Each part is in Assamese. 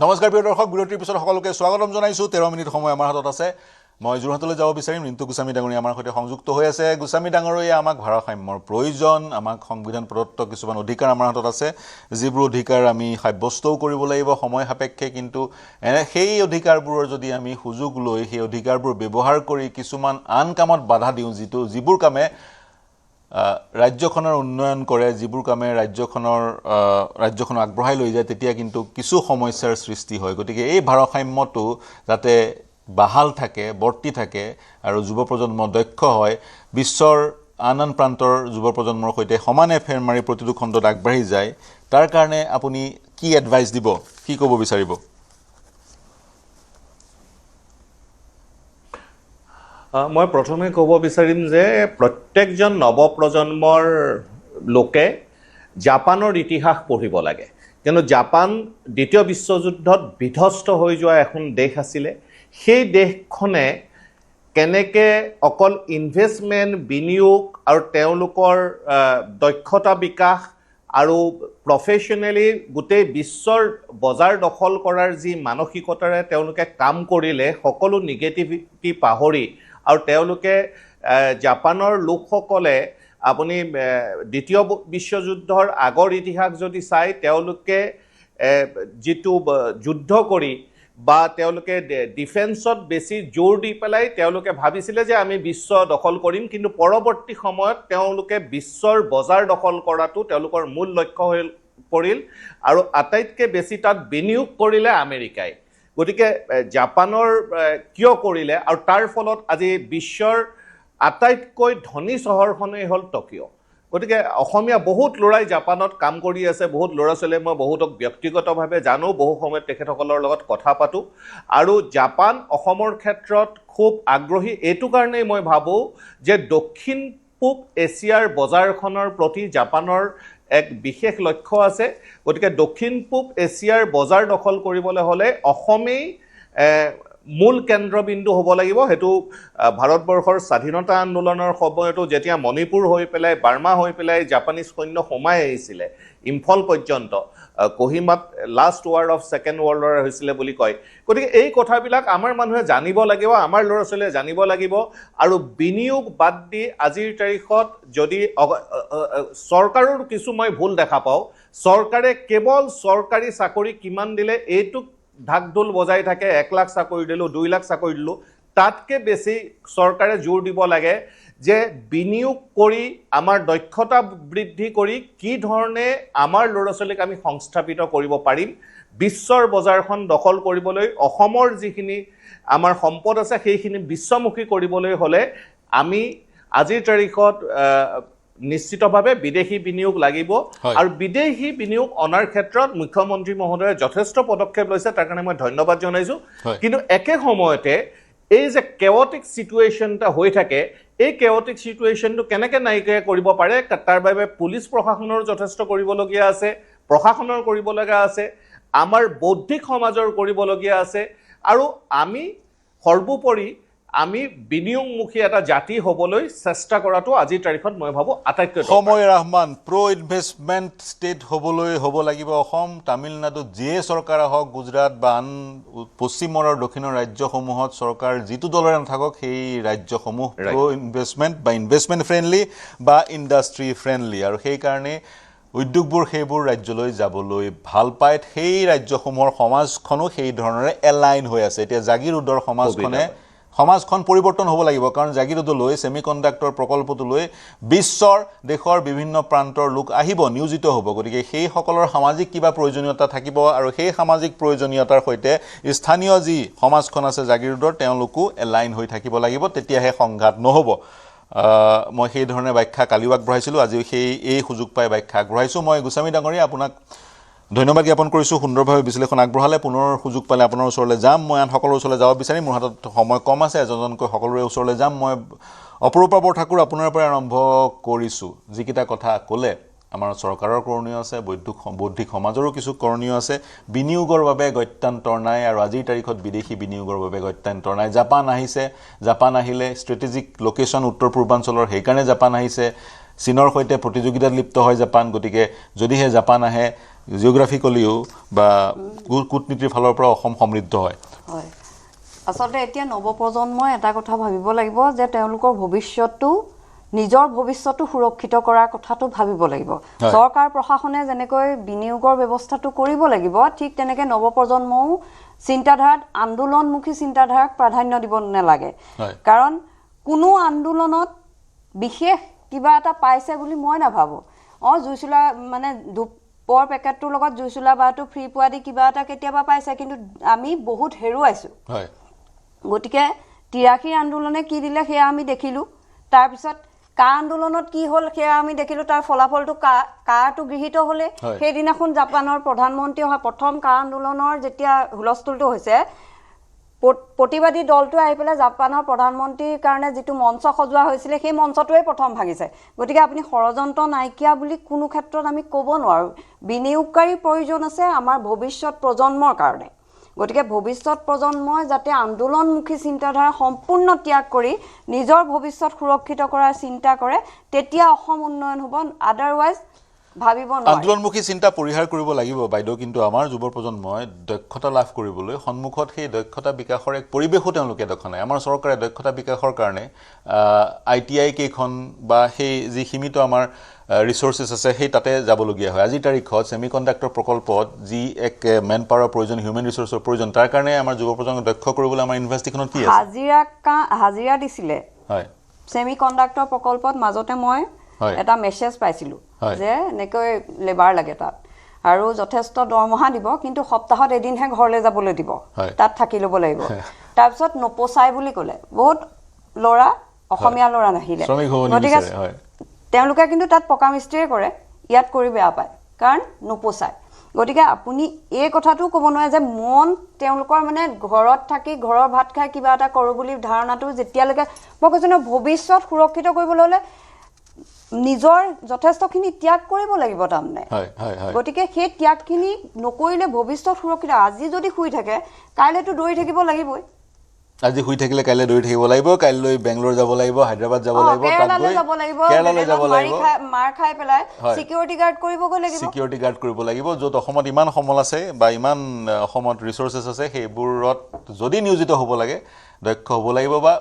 নমস্কাৰ প্ৰিয় দৰ্শক, বিৰতিৰ পিছত সকলোকে স্বাগতম জনাইছোঁ। 13 মিনিট সময় আমাৰ হাতত আছে। মই যোৰহাটলৈ যাব বিচাৰিম। ৰিন্তু গোস্বামী ডাঙৰীয়া আমাৰ সৈতে সংযুক্ত হৈ আছে। গোস্বামী ডাঙৰীয়া, আমাক ভাৰসাম্যৰ প্ৰয়োজন, আমাক সংবিধান প্ৰদত্ত কিছুমান অধিকাৰ আমাৰ হাতত আছে, যিবোৰ অধিকাৰ আমি সাব্যস্তও কৰিব লাগিব সময় সাপেক্ষে। কিন্তু সেই অধিকাৰবোৰৰ যদি আমি সুযোগ লৈ সেই অধিকাৰবোৰ ব্যৱহাৰ কৰি কিছুমান আন কামত বাধা দিওঁ, যিবোৰ কামে ৰাজ্যখনৰ উন্নয়ন কৰে, যিবোৰ কামে ৰাজ্যখন আগবঢ়াই লৈ যায়, তেতিয়া কিন্তু কিছু সমস্যাৰ সৃষ্টি হয়। গতিকে এই ভাৰসাম্যটো যাতে বাহাল থাকে, বৰ্তি থাকে আৰু যুৱ প্ৰজন্ম দক্ষ হয়, বিশ্বৰ আন আন প্ৰান্তৰ যুৱ প্ৰজন্মৰ সৈতে সমানে ফেৰ মাৰি প্ৰতিটো খণ্ডত আগবাঢ়ি যায়, তাৰ কাৰণে আপুনি কি এডভাইচ দিব, কি ক'ব বিচাৰিব? মই প্ৰথমে ক'ব বিচাৰিম যে প্ৰত্যেকজন নৱপ্ৰজন্মৰ লোকে জাপানৰ ইতিহাস পঢ়িব লাগে। কিয়নো জাপান দ্বিতীয় বিশ্বযুদ্ধত বিধ্বস্ত হৈ যোৱা এখন দেশ আছিলে। সেই দেশখনে কেনেকৈ অকল ইনভেষ্টমেণ্ট, বিনিয়োগ আৰু তেওঁলোকৰ দক্ষতা বিকাশ আৰু প্ৰফেশ্যনেলি গোটেই বিশ্বৰ বজাৰ দখল কৰাৰ যি মানসিকতাৰে তেওঁলোকে কাম কৰিলে, সকলো নিগেটিভিটি পাহৰি, আৰু তেওঁলোকে জাপানৰ লোকসকলে, আপুনি দ্বিতীয় বিশ্বযুদ্ধৰ আগৰ ইতিহাস যদি চাই, তেওঁলোকে যিটো যুদ্ধ কৰি বা তেওঁলোকে ডিফেন্সত বেছি জোৰ দি পেলাই তেওঁলোকে ভাবিছিলে যে আমি বিশ্ব দখল কৰিম, কিন্তু পৰৱৰ্তী সময়ত তেওঁলোকে বিশ্বৰ বজাৰ দখল কৰাটো তেওঁলোকৰ মূল লক্ষ্য হৈ পৰিল আৰু আটাইতকৈ বেছি তাত বিনিয়োগ কৰিলে আমেৰিকাই। গতিকে জাপানৰ কিয় কৰিলে, আৰু তাৰ ফলত আজি বিশ্বৰ আটাইতকৈ ধনী চহৰখনেই হ'ল টকিঅ'। গতিকে অসমীয়া বহুত ল'ৰাই জাপানত কাম কৰি আছে, বহুত ল'ৰা ছোৱালীয়ে মই বহুতক ব্যক্তিগতভাৱে জানো, বহু সময়ত তেখেতসকলৰ লগত কথা পাতোঁ। আৰু জাপান অসমৰ ক্ষেত্ৰত খুব আগ্ৰহী এইটো কাৰণেই মই ভাবোঁ যে দক্ষিণ পূব এছিয়াৰ বজাৰখনৰ প্ৰতি জাপানৰ এক বিশেষ লক্ষ্য আছে। গতিকে দক্ষিণ পূব এছিয়াৰ বজাৰ দখল কৰিবলৈ হ'লে অসমেই মূল কেন্দ্ৰবিন্দু হ'ব লাগিব। সেইটো ভাৰতবৰ্ষৰ স্বাধীনতা আন্দোলনৰ সময়তো যেতিয়া মণিপুৰ হৈ পেলাই, বাৰ্মা হৈ পেলাই জাপানীজ সৈন্য সোমাই আহিছিলে ইম্ফল পৰ্যন্ত, কহিমাত last war of second world war হৈছিলে বুলি কয়। গতিকে এই কথাবিলাক আমাৰ মানুহে জানিব লাগিব, আমাৰ ল'ৰা ছোৱালীয়ে জানিব লাগিব। আৰু বিনিয়োগ বাদ দি আজিৰ তাৰিখত যদি চৰকাৰৰ কিছু মই ভুল দেখা পাওঁ, চৰকাৰে কেৱল চৰকাৰী চাকৰি কিমান দিলে এইটোক ঢাক ঢোল বজাই থাকে। 1 লাখ চাকৰি দিলোঁ, 2 লাখ চাকৰি দিলোঁ, তাতকৈ বেছি চৰকাৰে জোৰ দিব লাগে যে বিনিয়োগ কৰি আমাৰ দক্ষতা বৃদ্ধি কৰি কি ধৰণে আমাৰ ল'ৰা ছোৱালীক আমি সংস্থাপিত কৰিব পাৰিম। বিশ্বৰ বজাৰখন দখল কৰিবলৈ অসমৰ যিখিনি আমাৰ সম্পদ আছে সেইখিনি বিশ্বমুখী কৰিবলৈ হ'লে আমি আজিৰ তাৰিখত নিশ্চিতভাৱে বিদেশী বিনিয়োগ লাগিব। আৰু বিদেশী বিনিয়োগ অনাৰ ক্ষেত্ৰত মুখ্যমন্ত্ৰী মহোদয়ে যথেষ্ট পদক্ষেপ লৈছে, তাৰ কাৰণে মই ধন্যবাদ জনাইছোঁ। কিন্তু একে সময়তে এই যে কেঅটিক চিটুৱেশ্যন এটা হৈ থাকে, এই কেঅটিক চিটুৱেশ্যনটো কেনেকৈ নাইকিয়া কৰিব পাৰে, তাৰ বাবে পুলিচ প্ৰশাসনৰ যথেষ্ট কৰিবলগীয়া আছে, প্ৰশাসনৰ কৰিবলগীয়া আছে, আমাৰ বৌদ্ধিক সমাজৰ কৰিবলগীয়া আছে। আৰু আমি সৰ্বোপৰি আমি বিনিয়োগমুখী এটা জাতি হ'বলৈ চেষ্টা কৰাটো আজিৰ তাৰিখত মই ভাবোঁ আটাইতকৈ সময় ৰহমান। ইনভেষ্টমেণ্ট ষ্টেট হ'ব লাগিব অসম। তামিলনাডুত যিয়ে চৰকাৰ আহক, গুজৰাট বা আন পশ্চিমৰ আৰু দক্ষিণৰ ৰাজ্যসমূহত চৰকাৰ যিটো দলৰে নাথাকক, সেই ৰাজ্যসমূহ ইনভেষ্টমেণ্ট বা ইনভেষ্টমেণ্ট ফ্ৰেণ্ডলি বা ইণ্ডাষ্ট্ৰী ফ্ৰেণ্ডলি, আৰু সেইকাৰণে উদ্যোগবোৰ সেইবোৰ ৰাজ্যলৈ যাবলৈ ভাল পায়। সেই ৰাজ্যসমূহৰ সমাজখনো সেই ধৰণেৰে এলাইন হৈ আছে। এতিয়া জাগিৰোডৰ সমাজখন পৰিৱৰ্তন হ'ব লাগিব, কাৰণ জাগিৰোডলৈ ছেমি কণ্ডাক্টৰ প্ৰকল্পটোলৈ বিশ্বৰ দেশৰ বিভিন্ন প্ৰান্তৰ লোক আহিব, নিয়োজিত হ'ব। গতিকে সেইসকলৰ সামাজিক কিবা প্ৰয়োজনীয়তা থাকিব, আৰু সেই সামাজিক প্ৰয়োজনীয়তাৰ সৈতে স্থানীয় যি সমাজখন আছে জাগিৰোডৰ, তেওঁলোকো এলাইন হৈ থাকিব লাগিব, তেতিয়াহে সংঘাত নহ'ব। মই সেই ধৰণে ব্যাখ্যা কালিও আগবঢ়াইছিলোঁ, আজিও এই সুযোগ পাই ব্যাখ্যা আগবঢ়াইছোঁ। মই গোস্বামী ডাঙৰীয়া আপোনাক ধন্যবাদ জ্ঞাপন কৰিছোঁ। সুন্দৰভাৱে বিশ্লেষণ আগবঢ়ালে। পুনৰ সুযোগ পালে আপোনাৰ ওচৰলৈ যাম। মই আন সকলোৰে ওচৰলৈ যাব বিচাৰিম, মোৰ হাতত সময় কম আছে, এজনকৈ সকলোৰে ওচৰলৈ যাম। মই অপৰূপা বৰঠাকুৰ আপোনাৰ পৰাই আৰম্ভ কৰিছোঁ। যিকেইটা কথা ক'লে, আমাৰ চৰকাৰৰ কৰণীয় আছে, বৌদ্ধিক সমাজৰো কিছু কৰণীয় আছে। বিনিয়োগৰ বাবে গত্যান্তৰ নাই, আৰু আজিৰ তাৰিখত বিদেশী বিনিয়োগৰ বাবে গত্যান্তৰ নাই। জাপান আহিছে, জাপান আহিলে ষ্ট্ৰেটেজিক লোকেশ্যন উত্তৰ পূৰ্বাঞ্চলৰ, সেইকাৰণে জাপান আহিছে। চীনৰ সৈতে প্ৰতিযোগিতাত লিপ্ত হয় জাপান গতিকে যদিহে জাপান আহে জিঅ'গ্ৰাফিকেলিও বা কূটনীতিৰ ফালৰ পৰা অসম সমৃদ্ধ হয় হয় আচলতে এতিয়া নৱপ্ৰজন্মই এটা কথা ভাবিব লাগিব যে তেওঁলোকৰ ভৱিষ্যতটো নিজৰ ভৱিষ্যতটো সুৰক্ষিত কৰাৰ কথাটো ভাবিব লাগিব চৰকাৰ প্ৰশাসনে যেনেকৈ বিনিয়োগৰ ব্যৱস্থাটো কৰিব লাগিব ঠিক তেনেকে নৱপ্ৰজন্মও চিন্তাধাৰাত আন্দোলনমুখী চিন্তাধাৰাক প্ৰাধান্য দিব নালাগে কাৰণ কোনো আন্দোলনত বিশেষ কিবা এটা পাইছে বুলি মই নাভাবো জুইচোলা মানে ধূপৰ পেকেটটোৰ লগত জুইচোলা বাটো ফ্ৰী পোৱা দি কিবা এটা কেতিয়াবা পাইছে কিন্তু আমি বহুত হেৰুৱাইছো গতিকে 83 আন্দোলনে কি দিলে সেয়া আমি দেখিলো তাৰপিছত কা আন্দোলনত কি হল সেয়া আমি দেখিলো তাৰ ফলাফলটো কাটো গৃহীত হলে সেইদিনাখন জাপানৰ প্ৰধানমন্ত্ৰী অহা প্ৰথম কা আন্দোলনৰ যেতিয়া হুলস্থুলটো হৈছে প্ৰতিবাদী দলটো আহি পেলাই জাপানৰ প্ৰধানমন্ত্ৰীৰ কাৰণে যিটো মঞ্চ সজোৱা হৈছিল সেই মঞ্চটোৱে প্ৰথম ভাগিছে গতিকে আপুনি ষড়যন্ত্ৰ নাইকিয়া বুলি কোনো ক্ষেত্ৰত আমি ক'ব নোৱাৰো বিনিয়োগকাৰীৰ প্ৰয়োজন আছে আমাৰ ভৱিষ্যত প্ৰজন্মৰ কাৰণে গতিকে ভৱিষ্যত প্ৰজন্মই যাতে আন্দোলনমুখী চিন্তাধাৰা সম্পূৰ্ণ ত্যাগ কৰি নিজৰ ভৱিষ্যত সুৰক্ষিত কৰাৰ চিন্তা কৰে তেতিয়া অসম উন্নয়ন হ'ব আদাৰৱাইজ ভাবিব নোৱাৰে আন্দোলনমুখী চিন্তা পৰিহাৰ কৰিব লাগিব বাইদেউ কিন্তু আমাৰ যুৱ প্ৰজন্মই দক্ষতা লাভ কৰিবলৈ সন্মুখত সেই দক্ষতা বিকাশৰ এক পৰিৱেশো তেওঁলোকে দেখা নাই আমাৰ চৰকাৰে দক্ষতা বিকাশৰ কাৰণে ITI কেইখন বা সেই যি সীমিত আমাৰ ৰিসোৰ্সেস আছে সেই তাতে যাবলগীয়া হয় আজি তাৰিখত সেমিকন্ডাক্টৰ প্ৰকল্পত যি এক মেন পাৱাৰৰ প্ৰয়োজন হিউম্যান ৰিসোৰ্সৰ প্ৰয়োজন তাৰ কাৰণে আমাৰ যুৱ প্ৰজন্মক দক্ষ কৰিবলৈ আমাৰ ইউনিভাৰ্চিটিখনত কি আছে হাজিৰা দিছিলে হয় সেমিকন্ডাক্টৰ প্ৰকল্পত মাজতে মই এটা মেছেজ পাইছিলো যে নেকৈ লেবাৰ লাগে তাত আৰু যথেষ্ট দৰমহা দিব কিন্তু সপ্তাহত এদিনহে ঘৰলৈ যাবলৈ দিব তাত থাকি ল'ব লাগিব তাৰপিছত নপচাই বুলি ক'লে বহুত ল'ৰা অসমীয়া ল'ৰা নাহিলে গতিকে তেওঁলোকে কিন্তু তাত পকা মিস্ত্ৰীয়ে কৰে ইয়াত কৰি বেয়া পায় কাৰণ নপচাই গতিকে আপুনি এই কথাটো ক'ব নোৱাৰে যে মন তেওঁলোকৰ মানে ঘৰত থাকি ঘৰৰ ভাত খাই কিবা এটা কৰো বুলি ধাৰণাটো যেতিয়ালৈকে মই কৈছো ন ভৱিষ্যত সুৰক্ষিত কৰিবলৈ হ'লে নিজৰ যথেষ্টখিনি ত্যাগ কৰিব লাগিব তাৰমানে গতিকে সেই ত্যাগখিনি নকৰিলে ভৱিষ্যত সুৰক্ষিত আজি যদি শুই থাকে কাইলৈতো দৌৰি থাকিব লাগিবই আজি শুই থাকিলে কাইলৈ দৌৰি থাকিব লাগিব কাইলৈ বেংগলোৰ যাব লাগিব হায়দৰাবাদ যাব লাগিব কেৰালালৈ যাব লাগিব মাৰ খাই পেলাই সিকিউৰিটি গাৰ্ড কৰিব লাগিব য'ত অসমত ইমান সমল আছে বা ইমান অসমত ৰিসোৰ্সেস আছে সেইবোৰত যদি নিয়োজিত হ'ব লাগে দক্ষ হ'ব লাগিব বা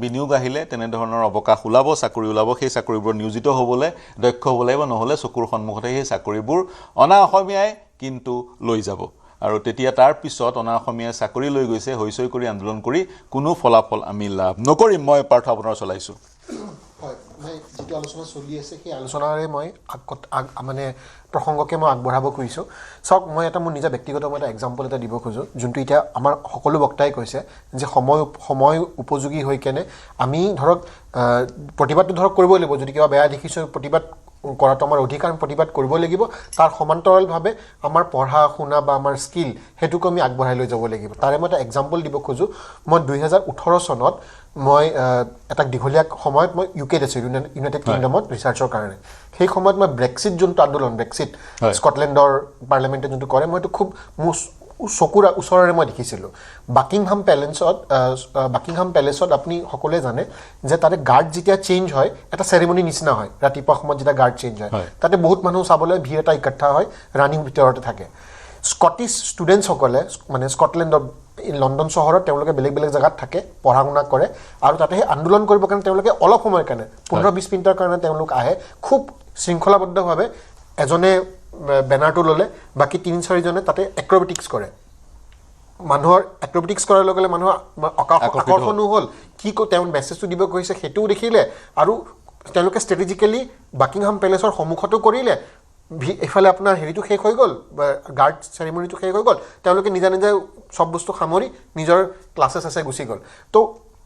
বিনিয়োগ আহিলে তেনে ধৰণৰ অৱকাশ ওলাব চাকৰি ওলাব সেই চাকৰিবোৰ নিয়োজিত হ'বলৈ দক্ষ হ'ব লাগিব নহলে চকুৰ সন্মুখতে সেই চাকৰিবোৰ অনা অসমীয়াই কিন্তু লৈ যাব আৰু তেতিয়া তাৰ পিছত অনা অসমীয়াই চাকৰি লৈ গৈছে হৈছৈ কৰি আন্দোলন কৰি কোনো ফলাফল আমি লাভ নকৰিম মই পাৰ্থ আপোনাৰ চলাইছো হয় মই যেটো আলোচনা চলি আছে সেই আলোচনাৰে মই মানে প্ৰসংগকে মই আগবঢ়াব খুজিছো সক মই এটা মোৰ নিজা ব্যক্তিগত মই এটা এক্সাম্পল এটা দিব খোজো যোনটো এটা আমাৰ সকলো বক্তাই কৈছে যে সময় উপযোগী হৈ কেনে আমি ধৰক প্ৰতিবাদটো ধৰক কৰিব লাগিব যদি কিবা বেয়া দেখিছো প্ৰতিবাদ কৰাটো আমাৰ অধিকাৰ প্ৰতিবাদ কৰিব লাগিব তাৰ সমান্তৰালভাৱে আমাৰ পঢ়া শুনা বা আমাৰ স্কিল হেতুক আমি আগবঢ়াই লৈ যাব লাগিব তাৰে মই এটা এক্সাম্পল দিব খোজো মই 2018 চনত মই এটা দীঘলীয়া সময়ত মই ইউকে আছিলো ইউনাইটেড কিংডমত ৰিসাৰ্চৰ কাৰণে সেই সময়ত মই ব্ৰেক্সিট যোনটো আন্দোলন ব্ৰেক্সিট স্কটলেণ্ডৰ পাৰ্লিয়ামেণ্টে যোনটো কৰে মই এইটো খুব চকুৰ ওচৰৰে মই দেখিছিলো বাকিংহাম প্যালেছত আপুনি সকলোৱে জানে যে তাতে গাৰ্ড যেতিয়া চেঞ্জ হয় এটা সেৰেমনি নিচিনা হয় ৰাতিপুৱা সময়ত যেতিয়া গাৰ্ড চেঞ্জ হয় তাতে বহুত মানুহ চাবলৈ ভিৰ এটা ইকঠা হয় ৰানিং ভিতৰতে থাকে স্কটিছ ষ্টুডেণ্টছ সকলে মানে স্কটলেণ্ডৰ লণ্ডন চহৰত তেওঁলোকে বেলেগ বেলেগ জায়গাত থাকে পঢ়া শুনা কৰে আৰু তাতে আন্দোলন কৰিবৰ কাৰণে তেওঁলোকে অলপ সময়ৰ কাৰণে 15-20 মিনিটৰ কাৰণে তেওঁলোক আহে খুব শৃংখলাবদ্ধভাৱে এজনে বেনাৰটো ললে বাকি 3-4 জনে তাতে এক্ৰবেটিক্স কৰে মানুহৰ এক্ৰবেটিক্স কৰাৰ লগে লগে মানুহৰ আকৰ্ষণো হ'ল কি তেওঁ মেছেজটো দিব কৈছে হেতুও দেখিলে আৰু তেওঁলোকে ষ্ট্ৰেটেজিক্যালি বাকিংহাম প্যালেছৰ সন্মুখতো কৰিলে এফালে আপোনাৰ হেৰিটো শেষ হৈ গ'ল গাৰ্ড সেৰেমনিটো শেষ হৈ গ'ল তেওঁলোকে নিজা নিজা সব বস্তু সামৰি নিজৰ ক্লাছেছ আছে গুচি গ'ল তো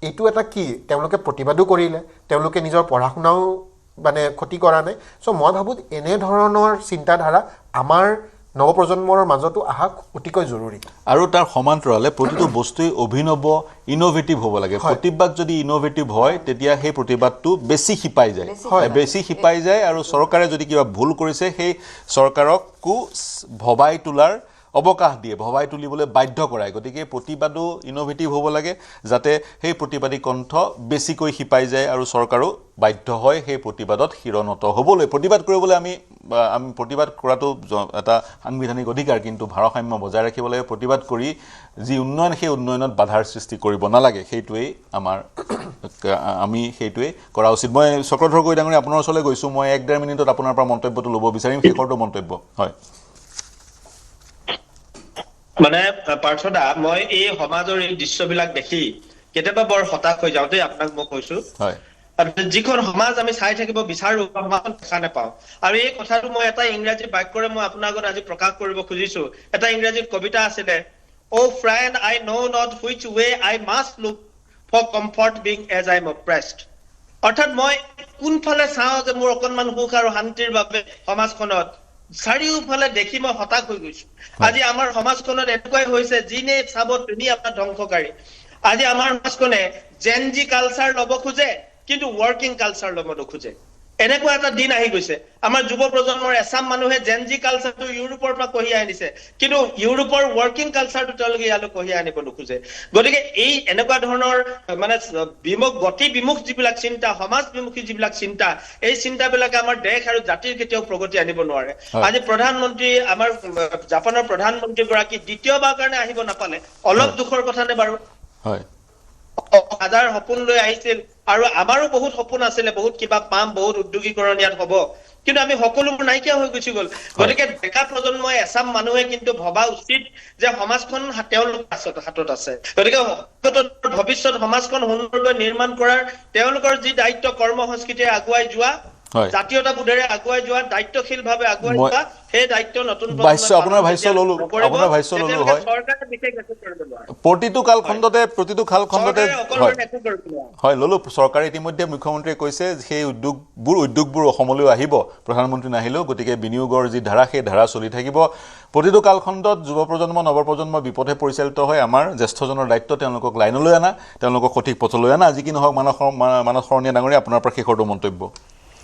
এইটো এটা কি তেওঁলোকে প্ৰতিবাদো কৰিলে তেওঁলোকে নিজৰ পঢ়া শুনাও মানে ক্ষতি কৰা নাই সো মই ভাবো এনে ধৰণৰ চিন্তাধাৰা আমাৰ নৱপ্ৰজন্মৰ মাজতো আহা অতিকৈ জৰুৰী আৰু তাৰ সমান্তৰালে প্ৰতিটো বস্তুই অভিনৱ ইনোভেটিভ হ'ব লাগে প্ৰতিবাদ যদি ইনোভেটিভ হয় তেতিয়া সেই প্ৰতিবাদটো বেছি শিপাই যায় আৰু চৰকাৰে যদি কিবা ভুল কৰিছে সেই চৰকাৰকো ভবাই তোলাৰ অৱকাশ দিয়ে, ভবাই তুলিবলৈ বাধ্য কৰায়। গতিকে প্ৰতিবাদো ইন'ভেটিভ হ'ব লাগে, যাতে সেই প্ৰতিবাদী কণ্ঠ বেছিকৈ শিপাই যায় আৰু চৰকাৰো বাধ্য হয় সেই প্ৰতিবাদত শিৰণত হ'বলৈ। প্ৰতিবাদ কৰিবলৈ আমি প্ৰতিবাদ কৰাটো এটা সাংবিধানিক অধিকাৰ, কিন্তু ভাৰসাম্য বজাই ৰাখিব লাগে। প্ৰতিবাদ কৰি যি উন্নয়ন, সেই উন্নয়নত বাধাৰ সৃষ্টি কৰিব নালাগে, সেইটোৱেই আমি সেইটোৱেই কৰা উচিত। মই চক্ৰধৰ গগৈ ডাঙৰীয়া আপোনাৰ ওচৰলৈ গৈছোঁ। মই 1-1.5 মিনিটত আপোনাৰ পৰা মন্তব্যটো ল'ব বিচাৰিম, শেষৰটো মন্তব্য। হয়, মানে পাৰ্থদা, মই এই সমাজৰ এই দৃশ্যবিলাক দেখি কেতিয়াবা বৰ হতাশ হৈ যাওঁ দেই, আপোনাক মই কৈছো। হয়, যিখন সমাজ আমি চাই থাকিব বিচাৰো, সমাজখন দেখা নাপাওঁ। আৰু এই কথাটো মই এটা ইংৰাজী বাক্যৰে মই আপোনাৰ আগত আজি প্ৰকাশ কৰিব খুজিছো। এটা ইংৰাজীত কবিতা আছিলে, "Oh friend, I know not which way I must look for comfort being as I am oppressed." অৰ্থাৎ মই কোনফালে চাওঁ যে মোৰ অকণমান সুখ আৰু শান্তিৰ বাবে সমাজখনত, চাৰিওফালে দেখি মই হতাশ হৈ গৈছো। আজি আমাৰ সমাজখনত এনেকুৱাই হৈছে, যিনে চাব তুমি আপোনাৰ ধ্বংসকাৰী। আজি আমাৰ সমাজখনে জেনজি কালচাৰ ল'ব খোজে, কিন্তু ৱৰ্কিং কালচাৰ ল'ব নোখোজে। এনেকুৱা এটা দিন আহি গৈছে। আমাৰ যুৱ প্ৰজন্মৰ এচাম মানুহে জেনজি কালচাৰটো ইউৰোপৰ পৰা কঢ়িয়াই আনিছে, কিন্তু ইউৰোপৰ ৱৰ্কিং কালচাৰটো তেওঁলোকে ইয়ালৈ কঢ়িয়াই আনিব নোখোজে। গতিকে এই এনেকুৱা ধৰণৰ মানে গতি বিমুখ যিবিলাক চিন্তা, সমাজ বিমুখী যিবিলাক চিন্তা, এই চিন্তাবিলাকে আমাৰ দেশ আৰু জাতিৰ কেতিয়াও প্ৰগতি আনিব নোৱাৰে। আজি প্ৰধানমন্ত্ৰী, আমাৰ জাপানৰ প্ৰধানমন্ত্ৰী গৰাকী দ্বিতীয়বাৰ কাৰণে আহিব নাপালে, অলপ দুখৰ কথা নে বাৰু? হয়, হাজাৰ সপোন লৈ আহিছিল, আৰু আমাৰো বহুত সপোন আছিলে, বহুত কিবা পাম, বহুত উদ্যোগীকৰণ ইয়াত হ'ব, কিন্তু আমি সকলোবোৰ নাইকিয়া হৈ গুচি গ'ল। গতিকে ডেকা প্ৰজন্মই এচাম মানুহে কিন্তু ভবা উচিত যে সমাজখন তেওঁলোকৰ হাতত আছে। গতিকে ভৱিষ্যত সমাজখন সুন্দৰকৈ নিৰ্মাণ কৰাৰ তেওঁলোকৰ যি দায়িত্ব, কৰ্ম সংস্কৃতিৰে আগুৱাই যোৱা, জাতীয়তাবোধেৰে আগুৱাই যোৱা, দায়িত্বশীলভাৱে আগুৱাই যোৱা, সেই দায়িত্ব নতুন আপোনাৰ ভাষ্য ল'লো। হয়, প্ৰতিটো কালখণ্ডতে হয় ল'লো। চৰকাৰে ইতিমধ্যে মুখ্যমন্ত্ৰীয়ে কৈছে সেই উদ্যোগবোৰ অসমলৈও আহিব, প্ৰধানমন্ত্ৰী নাহিলেও। গতিকে বিনিয়োগৰ যি ধাৰা, সেই ধাৰা চলি থাকিব। প্ৰতিটো কালখণ্ডত যুৱ প্ৰজন্ম, নৱপ্ৰজন্ম বিপথে পৰিচালিত হয়। আমাৰ জ্যেষ্ঠজনৰ দায়িত্ব তেওঁলোকক লাইনলৈ অনা, তেওঁলোকক সঠিক পথলৈ অনা। আজি কি নহওক, মানস শৰণীয়া ডাঙৰীয়া, আপোনাৰ পৰা শেষৰটো মন্তব্য।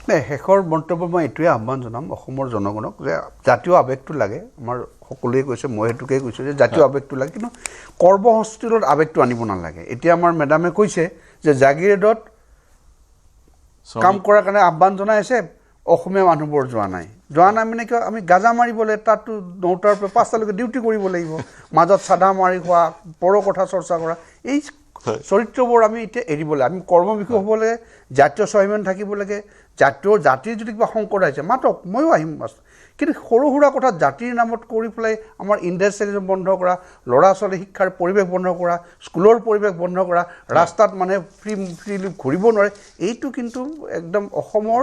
নাই, শেষৰ মন্তব্য মই এইটোৱে আহ্বান জনাম অসমৰ জনগণক যে জাতীয় আৱেগটো লাগে। আমাৰ সকলোৱে কৈছে, মই সেইটোকে কৈছোঁ যে জাতীয় আৱেগটো লাগে, কিন্তু কৰ্মসংস্কৃতিত আৱেগটো আনিব নালাগে। এতিয়া আমাৰ মেডামে কৈছে যে জাগিৰোডত কাম কৰাৰ কাৰণে আহ্বান জনাই আছে, অসমীয়া মানুহবোৰ যোৱা নাই মানে কিয়? আমি গাজা মাৰিবলৈ তাতো 9টাৰ পৰা 5টালৈকে ডিউটি কৰিব লাগিব, মাজত চাধা মাৰি খোৱা, পৰৰ কথা চৰ্চা কৰা, এই চৰিত্ৰবোৰ আমি এতিয়া এৰিব লাগে। আমি কৰ্মবিষয় হ'ব লাগে, জাতীয় স্বাভিমান থাকিব লাগে। জাতিৰ যদি কিবা সংকট আহিছে, মাতক, ময়ো আহিম। কিন্তু সৰু সুৰা কথা জাতিৰ নামত কৰি পেলাই আমাৰ ইণ্ডাষ্ট্ৰিয়েলিজম বন্ধ কৰা, ল'ৰা ছোৱালী শিক্ষাৰ পৰিৱেশ বন্ধ কৰা, স্কুলৰ পৰিৱেশ বন্ধ কৰা, ৰাস্তাত মানে ফ্ৰীলি ঘূৰিব নোৱাৰে, এইটো কিন্তু একদম অসমৰ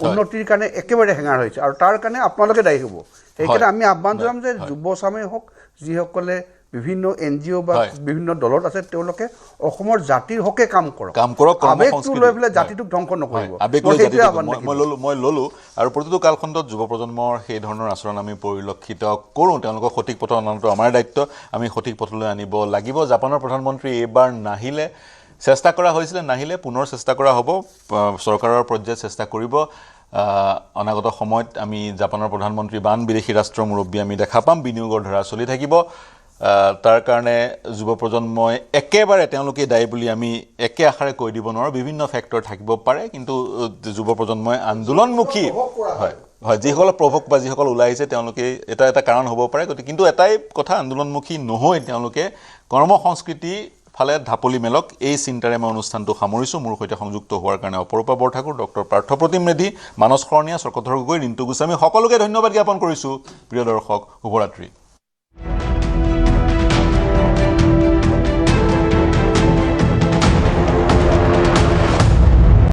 উন্নতিৰ কাৰণে একেবাৰে হেঙাৰ হৈছে, আৰু তাৰ কাৰণে আপোনালোকে দায়ী হ'ব। সেইকাৰণে আমি আহ্বান জনাম যে যুৱচামেই হওক, যিসকলে বিভিন্ন NGO বা বিভিন্ন দলত আছে, তেওঁলোকে অসমৰ জাতিৰ হকে কাম কৰক। আৱেগটো লৈ পেলাই জাতিটোক ধ্বংস নকৰিব। মই ল'লো। আৰু প্ৰতিটো কালখণ্ডত যুৱ প্ৰজন্মৰ সেই ধৰণৰ আচৰণ আমি পৰিলক্ষিত কৰোঁ। তেওঁলোকক সঠিক পথত অনাটো আমাৰ দায়িত্ব, আমি সঠিক পথলৈ আনিব লাগিব। জাপানৰ প্ৰধানমন্ত্ৰী এইবাৰ নাহিলে, চেষ্টা কৰা হৈছিলে, নাহিলে, পুনৰ চেষ্টা কৰা হ'ব, চৰকাৰৰ পৰ্যায়ত চেষ্টা কৰিব। অনাগত সময়ত আমি জাপানৰ প্ৰধানমন্ত্ৰী বা আন বিদেশী ৰাষ্ট্ৰৰ মুৰব্বী আমি দেখা পাম। বিনিয়োগৰ ধাৰা চলি থাকিব। তাৰ কাৰণে যুৱ প্ৰজন্মই একেবাৰে তেওঁলোকে দায়ী বুলি আমি একে আশাৰে কৈ দিব নোৱাৰোঁ। বিভিন্ন ফেক্টৰ থাকিব পাৰে, কিন্তু যুৱ প্ৰজন্মই আন্দোলনমুখী হয়, যিসকলে প্ৰভোক বা যিসকল ওলাই আহিছে, তেওঁলোকে এটা কাৰণ হ'ব পাৰে। গতিকে কিন্তু এটাই কথা, আন্দোলনমুখী নহৈ তেওঁলোকে কৰ্ম সংস্কৃতি ফালে ঢাপলি মেলক, এই চিন্তাৰে মই অনুষ্ঠানটো সামৰিছোঁ। মোৰ সৈতে সংযুক্ত হোৱাৰ কাৰণে অপৰূপা বৰঠাকুৰ, ডক্টৰ পাৰ্থপ্ৰতিম মেধি, মানস শৰণীয়া, চক্ৰধৰ গগৈ, ৰিণ্টু গোস্বামী, সকলোকে ধন্যবাদ জ্ঞাপন কৰিছোঁ। প্ৰিয় দৰ্শক, শুভৰাত্ৰি।